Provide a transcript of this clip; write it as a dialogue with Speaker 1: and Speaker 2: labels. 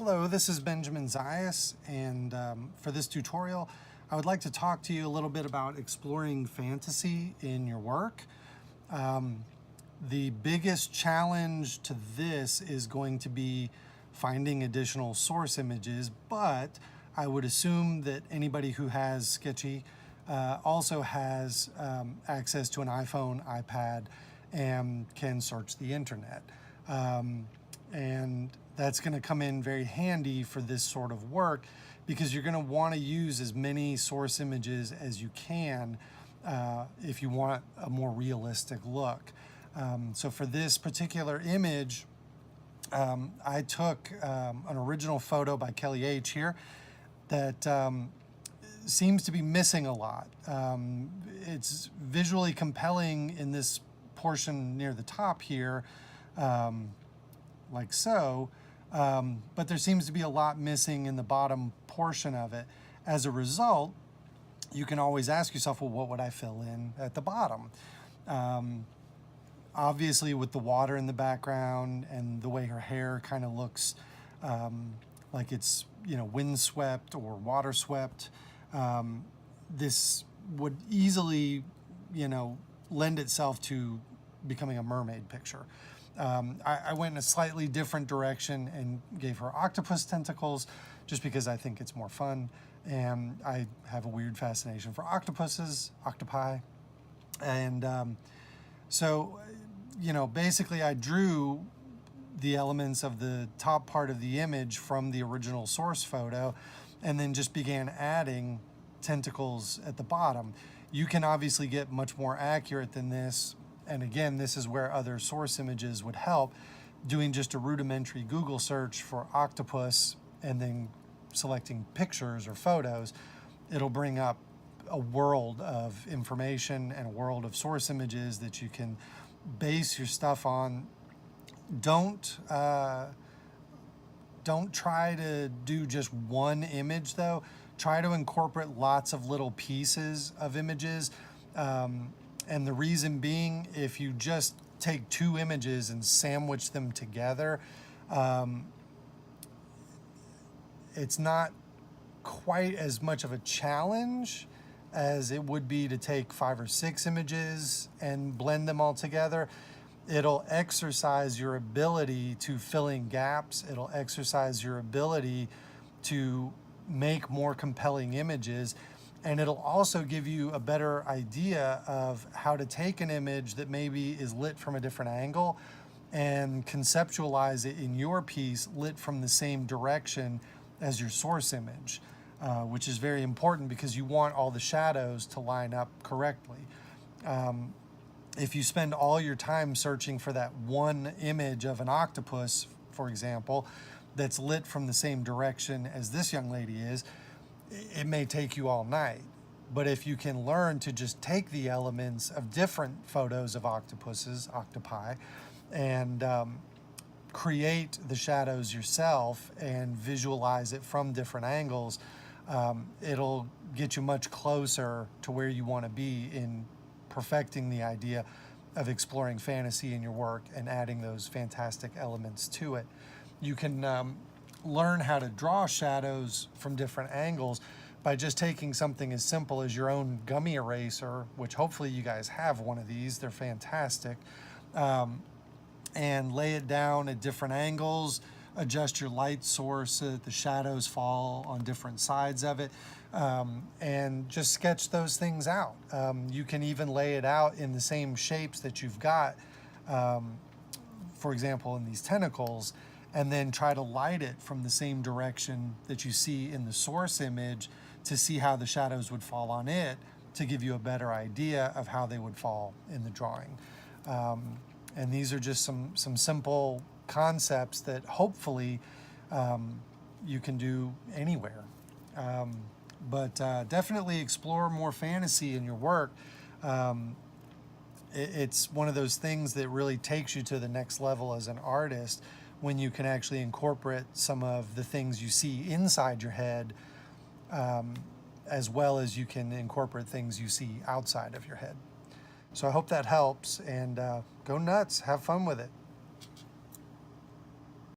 Speaker 1: Hello, this is Benjamin Zayas, and for this tutorial, I would like to talk to you a little bit about exploring fantasy in your work. The biggest challenge to this is going to be finding additional source images, but I would assume that anybody who has Sktchy also has access to an iPhone, iPad, and can search the internet. And that's going to come in very handy for this sort of work because you're going to want to use as many source images as you can if you want a more realistic look. So for this particular image, I took an original photo by Kelly H here that seems to be missing a lot. It's visually compelling in this portion near the top here, like so, but there seems to be a lot missing in the bottom portion of it. As a result, you can always ask yourself, well, what would I fill in at the bottom? Obviously, with the water in the background and the way her hair kind of looks like it's, windswept or water swept, this would easily, lend itself to becoming a mermaid picture. I went in a slightly different direction and gave her octopus tentacles just because I think it's more fun, and I have a weird fascination for octopuses, octopi, and so basically I drew the elements of the top part of the image from the original source photo and then just began adding tentacles at the bottom. You can obviously get much more accurate than this. And again, this is where other source images would help. Doing just a rudimentary Google search for octopus and then selecting pictures or photos, it'll bring up a world of information and a world of source images that you can base your stuff on. Don't try to do just one image though. Try to incorporate lots of little pieces of images. And the reason being, if you just take two images and sandwich them together, it's not quite as much of a challenge as it would be to take 5 or 6 images and blend them all together. It'll exercise your ability to fill in gaps. It'll exercise your ability to make more compelling images. And it'll also give you a better idea of how to take an image that maybe is lit from a different angle and conceptualize it in your piece lit from the same direction as your source image, which is very important because you want all the shadows to line up correctly. If you spend all your time searching for that one image of an octopus, for example, that's lit from the same direction as this young lady is, it may take you all night. But if you can learn to just take the elements of different photos of octopuses, octopi, and create the shadows yourself and visualize it from different angles, it'll get you much closer to where you want to be in perfecting the idea of exploring fantasy in your work and adding those fantastic elements to it. You can learn how to draw shadows from different angles by just taking something as simple as your own gummy eraser, which hopefully you guys have one of these, they're fantastic, and lay it down at different angles, adjust your light source so that the shadows fall on different sides of it, and just sketch those things out. You can even lay it out in the same shapes that you've got, for example, in these tentacles, and then try to light it from the same direction that you see in the source image to see how the shadows would fall on it to give you a better idea of how they would fall in the drawing. And these are just some simple concepts that hopefully you can do anywhere. But definitely explore more fantasy in your work. It's one of those things that really takes you to the next level as an artist when you can actually incorporate some of the things you see inside your head, as well as you can incorporate things you see outside of your head. So I hope that helps, and go nuts, have fun with it.